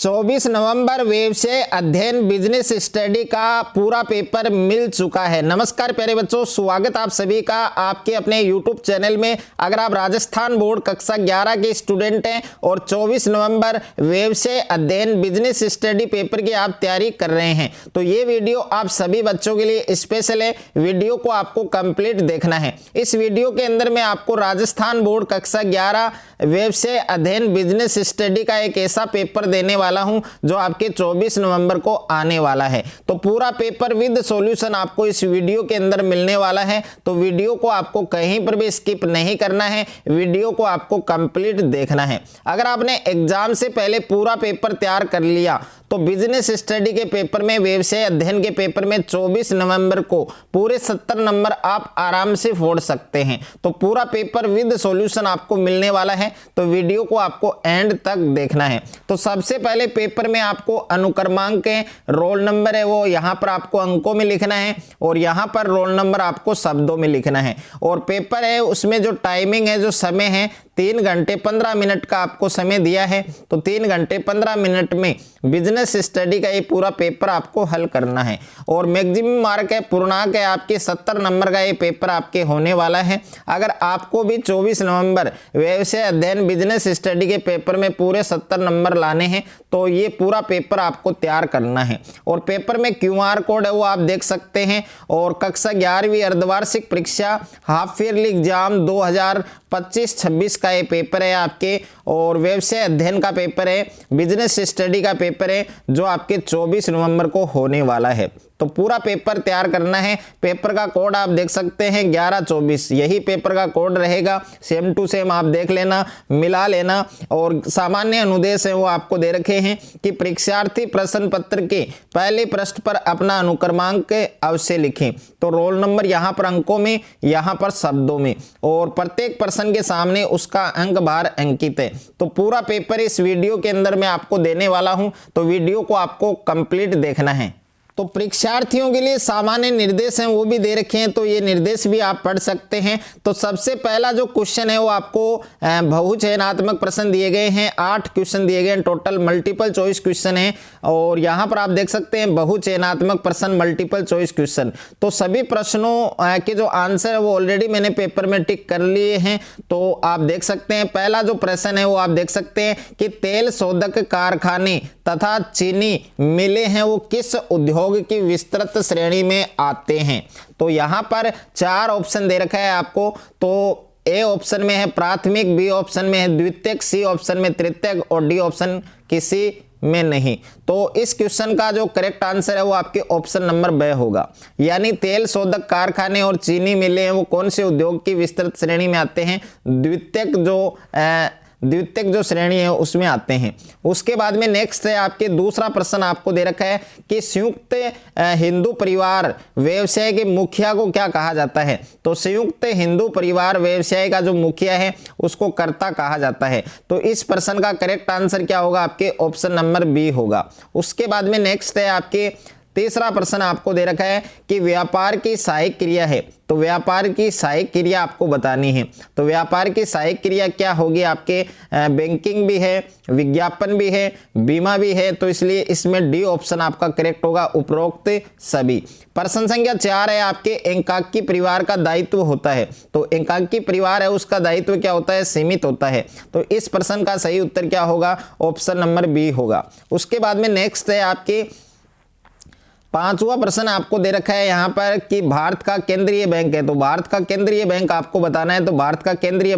24 नवंबर व्यवसाय अध्ययन business study का पूरा पेपर मिल चुका है। नमस्कार प्यारे बच्चों, स्वागत आप सभी का आपके अपने YouTube चैनल में। अगर आप राजस्थान बोर्ड कक्षा 11 के स्टूडेंट हैं और 24 नवंबर व्यवसाय अध्ययन बिजनेस स्टडी पेपर की आप तैयारी कर रहे हैं तो ये वीडियो आप सभी बच्चों के लिए स्पेशल है। वीडियो को आपको कंप्लीट देखना है। इस वीडियो के अंदर मैं आपको राजस्थान बोर्ड कक्षा 11 व्यवसाय अध्ययन बिजनेस स्टडी का एक ऐसा पेपर देने वाला हूं जो आपके 24 नवंबर को आने वाला है। तो पूरा पेपर विद सॉल्यूशन आपको इस वीडियो के अंदर मिलने वाला है। तो वीडियो को आपको कहीं पर भी स्किप नहीं करना है, वीडियो को आपको कंप्लीट देखना है। अगर आपने एग्जाम से पहले पूरा पेपर तैयार कर लिया तो बिजनेस स्टडी के पेपर में, व्यवसाय अध्ययन के पेपर में 24 नवंबर को पूरे 70 नंबर आप आराम से फोड़ सकते हैं। तो पूरा पेपर विद सॉल्यूशन आपको मिलने वाला है, तो वीडियो को आपको एंड तक देखना है। तो सबसे पहले पेपर में आपको अनुक्रमांक है, रोल नंबर है वो यहाँ पर आपको अंकों में लिखना है और यहाँ पर रोल नंबर आपको शब्दों में लिखना है। और पेपर है उसमें जो टाइमिंग है, जो समय है 3 घंटे 15 मिनट का आपको समय दिया है। तो 3 घंटे 15 मिनट में बिजनेस स्टडी का ये पूरा पेपर आपको हल करना है। और मैक्सिमम मार्क है, पूर्णांक है आपके 70 नंबर का ये पेपर आपके होने वाला है। अगर आपको भी 24 नवंबर व्यवसाय अध्ययन बिजनेस स्टडी के पेपर में पूरे 70 नंबर लाने हैं तो ये पूरा पेपर आपको तैयार करना है। और पेपर में QR कोड है वो आप देख सकते हैं। और कक्षा 11वीं अर्धवार्षिक परीक्षा हाफ ईयरली एग्जाम 2025-26 का ये पेपर है आपके। और व्यवसाय अध्ययन का पेपर है, बिजनेस स्टडी का पेपर है जो आपके 24 नवंबर को होने वाला है। तो पूरा पेपर तैयार करना है। पेपर का कोड आप देख सकते हैं 1124, यही पेपर का कोड रहेगा। सेम टू सेम आप देख लेना, मिला लेना। और सामान्य अनुदेश है वो आपको दे रखे हैं कि परीक्षार्थी प्रश्न पत्र के पहले पृष्ठ पर अपना अनुक्रमांक अवश्य लिखें। तो रोल नंबर यहाँ पर अंकों में, यहाँ पर शब्दों में, और प्रत्येक प्रश्न के सामने उसका अंक बार अंकित है। तो पूरा पेपर इस वीडियो के अंदर मैं आपको देने वाला हूं, तो वीडियो को आपको कंप्लीट देखना है। तो परीक्षार्थियों के लिए सामान्य निर्देश हैं वो भी दे रखे हैं, तो ये निर्देश भी आप पढ़ सकते हैं। तो सबसे पहला जो क्वेश्चन है वो आपको बहुचयनात्मक प्रश्न दिए गए हैं। 8 क्वेश्चन दिए गए हैं, टोटल मल्टीपल चॉइस क्वेश्चन है। और यहाँ पर आप देख सकते हैं बहुचयनात्मक प्रश्न, मल्टीपल चॉइस क्वेश्चन। तो सभी प्रश्नों के जो आंसर है वो ऑलरेडी मैंने पेपर में टिक कर लिए हैं। तो आप देख सकते हैं पहला जो प्रश्न है वो आप देख सकते हैं कि तेल शोधक कारखाने तथा चीनी मिलें हैं वो किस उद्योग की विस्तृत श्रेणी में आते हैं। तो यहां पर 4 ऑप्शन दे रखा है आपको। तो ए ऑप्शन में है प्राथमिक, बी ऑप्शन में है द्वितीयक, सी ऑप्शन में तृतीयक और डी ऑप्शन किसी में नहीं। तो इस क्वेश्चन का जो करेक्ट आंसर है वो आपके ऑप्शन नंबर ब होगा। यानी तेल शोधक कारखाने और चीनी मिलें हैं वो कौन से उद्योग की विस्तृत श्रेणी में आते हैं? द्वितीयक जो श्रेणी है उसमें आते हैं। उसके बाद में नेक्स्ट है आपके दूसरा प्रश्न आपको दे रखा है कि संयुक्त हिंदू परिवार व्यवसाय के मुखिया को क्या कहा जाता है? तो संयुक्त हिंदू परिवार व्यवसाय का जो मुखिया है उसको कर्ता कहा जाता है। तो इस प्रश्न का करेक्ट आंसर क्या होगा? आपके ऑप्शन नंबर बी होगा। उसके बाद में नेक्स्ट है आपके तीसरा प्रश्न आपको दे रखा है कि व्यापार की सहायक क्रिया है। तो व्यापार की सहायक क्रिया आपको बतानी है। तो व्यापार की सहायक क्रिया क्या होगी? आपके बैंकिंग भी है, विज्ञापन भी है, बीमा भी है। तो इसलिए इसमें डी ऑप्शन आपका करेक्ट होगा, उपरोक्त सभी। प्रश्न संख्या 4 है आपके एकांकी परिवार का दायित्व होता है। तो एकांकी परिवार है उसका दायित्व क्या होता है? सीमित होता है। तो इस प्रश्न का सही उत्तर क्या होगा? ऑप्शन नंबर बी होगा। उसके बाद में नेक्स्ट है आपके 5वां प्रश्न आपको दे रखा है यहाँ पर कि भारत का केंद्रीय बैंक है। तो भारत का केंद्रीय बैंक आपको बताना है। तो भारत का केंद्रीय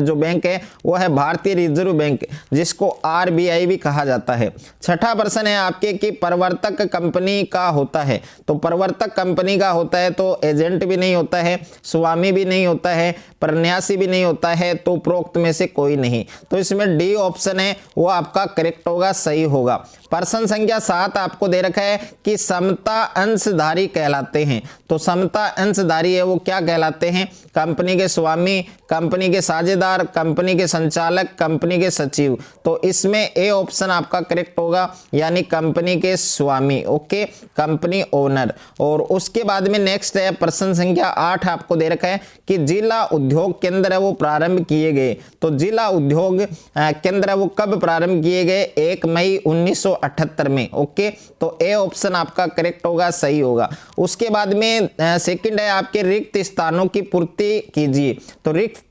जो बैंक है वो है भारतीय रिजर्व बैंक, जिसको RBI भी कहा जाता है। छठा प्रश्न है आपके कि प्रवर्तक कंपनी का होता है। तो प्रवर्तक कंपनी का होता है तो एजेंट भी नहीं होता है, स्वामी भी नहीं होता है, प्रन्यासी भी नहीं होता है, तो उपरोक्त में से कोई नहीं। तो इसमें डी ऑप्शन है वो आपका करेक्ट होगा, सही होगा। प्रश्न संख्या 7 आपको दे रखा है कि समता अंशधारी कहलाते हैं। तो समता अंशधारी है वो क्या कहलाते हैं? कंपनी के स्वामी, कंपनी के साझेदार, कंपनी के संचालक, कंपनी के सचिव। तो इसमें ए ऑप्शन आपका करेक्ट होगा, यानी कंपनी के स्वामी। Okay, company owner. और उसके बाद में नेक्स्ट है प्रश्न संख्या 8 आपको दे रखा है कि जिला उद्योग केंद्र है वो प्रारंभ किए गए। तो जिला उद्योग केंद्र है वो कब प्रारंभ किए गए? 1 मई 1978 में। ओके, तो ए ऑप्शन आपका करेक्ट होगा, सही होगा। उसके बाद में सेकंड है आपके रिक्त स्थानों की पूर्ति कीजिए। तो रिक्त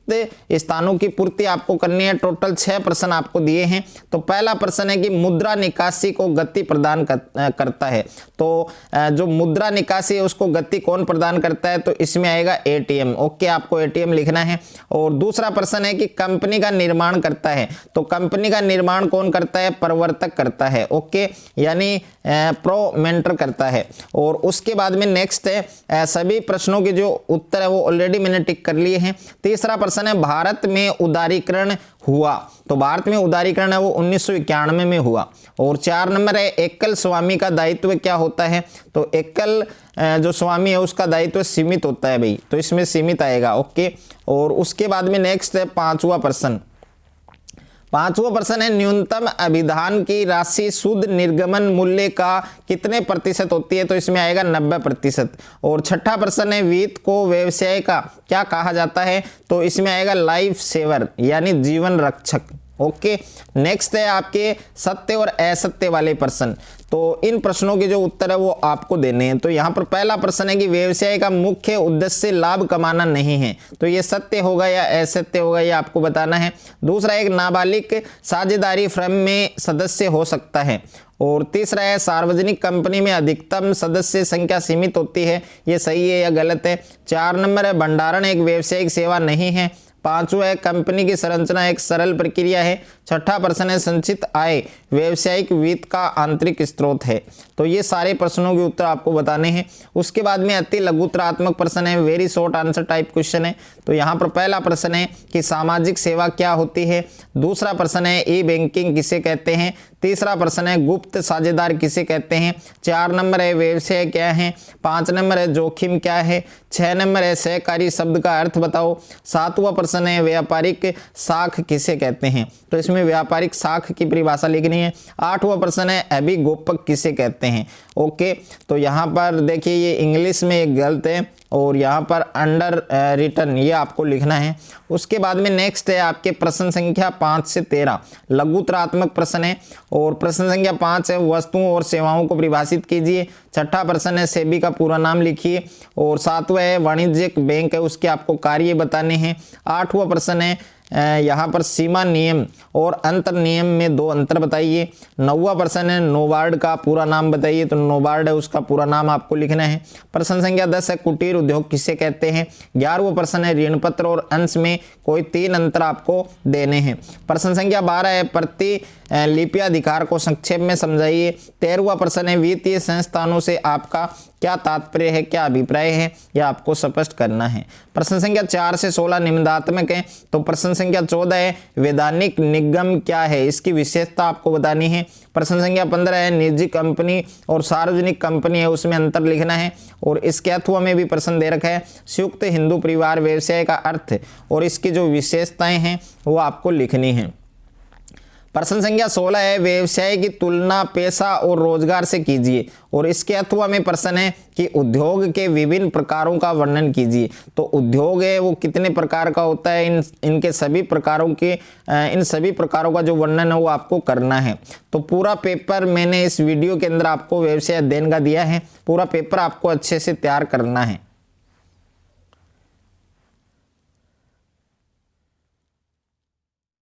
स्थानों की पूर्ति आपको करनी है। टोटल 6 प्रश्न आपको दिए हैं। तो पहला प्रश्न है कि मुद्रा निकासी को गति प्रदान करता है। तो जो मुद्रा निकासी है उसको गति कौन प्रदान करता है? तो इसमें आएगा एटीएम। ओके, आपको एटीएम लिखना है। और दूसरा प्रश्न है कि कंपनी का निर्माण करता है। तो कंपनी का निर्माण कौन करता है? प्रवर्तक करता है। ओके, यानी प्रोमेंटर करता है। और उसके बाद में नेक्स्ट है सभी प्रश्नों के जो उत्तर है वो ऑलरेडी मैंने टिक कर लिए हैं। तीसरा प्रश्न है भारत में उदारीकरण हुआ। तो भारत में उदारीकरण है वो 1991 में हुआ। और 4 नंबर है एकल स्वामी का दायित्व क्या होता है? तो एकल जो स्वामी है उसका दायित्व सीमित होता है भाई, तो इसमें सीमित आएगा। ओके, और उसके बाद में नेक्स्ट है पांचवा प्रश्न है न्यूनतम अभिधान की राशि शुद्ध निर्गमन मूल्य का कितने प्रतिशत होती है? तो इसमें आएगा 90%। और छठा प्रश्न है वित्त को व्यवसाय का क्या कहा जाता है? तो इसमें आएगा लाइफ सेवर, यानी जीवन रक्षक। ओके, नेक्स्ट है आपके सत्य और असत्य वाले प्रश्न। तो इन प्रश्नों के जो उत्तर है वो आपको देने हैं। तो यहाँ पर पहला प्रश्न है कि व्यवसाय का मुख्य उद्देश्य लाभ कमाना नहीं है। तो ये सत्य होगा या असत्य होगा, ये आपको बताना है। दूसरा, एक नाबालिग साझेदारी फर्म में सदस्य हो सकता है। और तीसरा है सार्वजनिक कंपनी में अधिकतम सदस्य संख्या सीमित होती है। ये सही है या गलत है? 4 नंबर है भंडारण एक व्यावसायिक सेवा नहीं है। 5वां है कंपनी की संरचना एक सरल प्रक्रिया है। छठा प्रश्न है संचित आय व्यावसायिक वित्त का आंतरिक स्रोत है। तो ये सारे प्रश्नों के उत्तर आपको बताने हैं। उसके बाद में अति लघुतरात्मक प्रश्न है, very short answer type question है। तो यहाँ पर पहला प्रश्न है कि सामाजिक सेवा क्या होती है। दूसरा प्रश्न है ई बैंकिंग किसे कहते हैं। तीसरा प्रश्न है गुप्त साझेदार किसे कहते हैं। 4 नंबर है व्यवसाय क्या है। 5 नंबर है जोखिम क्या है। 6 नंबर है सहकारी शब्द का अर्थ बताओ। 7वां प्रश्न है व्यापारिक साख किसे कहते हैं। तो इसमें व्यापारिक साख की परिभाषा लिखनी है। 8वां प्रश्न है अभिगोपक किसे कहते हैं। ओके, तो यहाँ पर देखिए ये इंग्लिश में एक गलत है और यहाँ पर अंडर रिटन ये आपको लिखना है। उसके बाद में नेक्स्ट है आपके प्रश्न संख्या 5 से 13 लघुतरात्मक प्रश्न है। और प्रश्न संख्या 5 है वस्तुओं और सेवाओं को परिभाषित कीजिए। छठा प्रश्न है सेबी का पूरा नाम लिखिए। और 7वां है वाणिज्यिक बैंक है उसके आपको कार्य बताने हैं। 8वां प्रश्न है यहाँ पर सीमा नियम और अंतर नियम में 2 अंतर बताइए। 9वां प्रश्न है नोबार्ड का पूरा नाम बताइए। तो नोबार्ड है उसका पूरा नाम आपको लिखना है। प्रश्न संख्या 10 है कुटीर उद्योग किसे कहते हैं। 11वां प्रश्न है ऋण पत्र और अंश में कोई 3 अंतर आपको देने हैं। प्रश्न संख्या 12 है प्रति लिप्याधिकार को संक्षेप में समझाइए। 13वां प्रश्न है वित्तीय संस्थानों से आपका क्या तात्पर्य है, क्या अभिप्राय है, यह आपको स्पष्ट करना है। प्रश्न संख्या 4 से 16 निम्नात्मक है। तो प्रश्न संख्या 14 है वैधानिक निगम क्या है, इसकी विशेषता आपको बतानी है। प्रश्न संख्या 15 है निजी कंपनी और सार्वजनिक कंपनी है उसमें अंतर लिखना है। और इसके अथवा में भी प्रश्न दे रखा है संयुक्त हिंदू परिवार व्यवसाय का अर्थ और इसकी जो विशेषताएं हैं वो आपको लिखनी है। प्रश्न संख्या 16 है व्यवसाय की तुलना पेशा और रोजगार से कीजिए। और इसके अथवा में प्रश्न है कि उद्योग के विभिन्न प्रकारों का वर्णन कीजिए। तो उद्योग है वो कितने प्रकार का होता है, इन सभी प्रकारों का जो वर्णन है वो आपको करना है। तो पूरा पेपर मैंने इस वीडियो के अंदर आपको व्यवसाय अध्ययन का दिया है। पूरा पेपर आपको अच्छे से तैयार करना है।